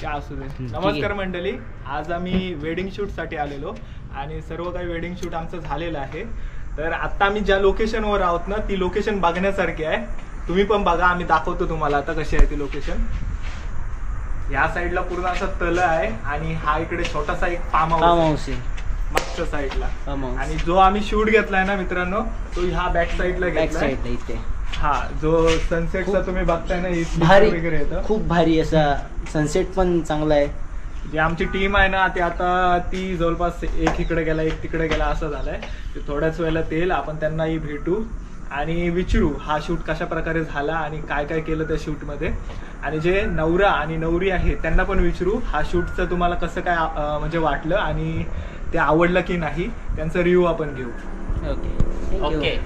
क्या असू दे. नमस्कार मंडळी, आज आम्ही वेडिंग शूट साठी आलेलो आणि सर्व काही वेडिंग शूट आमचं झालेलं आहे. तर आता आम्ही ज्या लोकेशनवर आहोत ना, ती लोकेशन बघण्यासारखी आहे. तुम्ही पण बघा, आम्ही दाखवतो तुम्हाला आता कशी आहे ती लोकेशन. या साईडला पूर्ण असा तळ आहे आणि हा इकडे छोटासा एक फार्म हाऊस आहे मागच्या साईडला. आणि जो आम्ही शूट घेतलाय ना मित्रांनो, तो ह्या बॅक साईडला घेतलाय इथे. हा, जो सनसेटचा तुम्ही बघताय ना, भारी वगैरे येतं, खूप भारी असा सनसेट पण चांगला आहे. जी आमची टीम आहे ना, ती आता ती जवळपास एक इकडे गेला एक तिकडे गेला असं झालंय. ते थोड्याच वेळेला येईल, आपण त्यांनाही भेटू आणि विचारू हा शूट कशा प्रकारे झाला आणि काय काय केलं त्या शूट मध्ये. आणि जे नवरा आणि नवरी आहे त्यांना पण विचारू हा शूटचं तुम्हाला कसं काय म्हणजे वाटलं आणि ते आवडलं की नाही, त्यांचा रिव्ह्यू आपण घेऊ. ओके. ओके.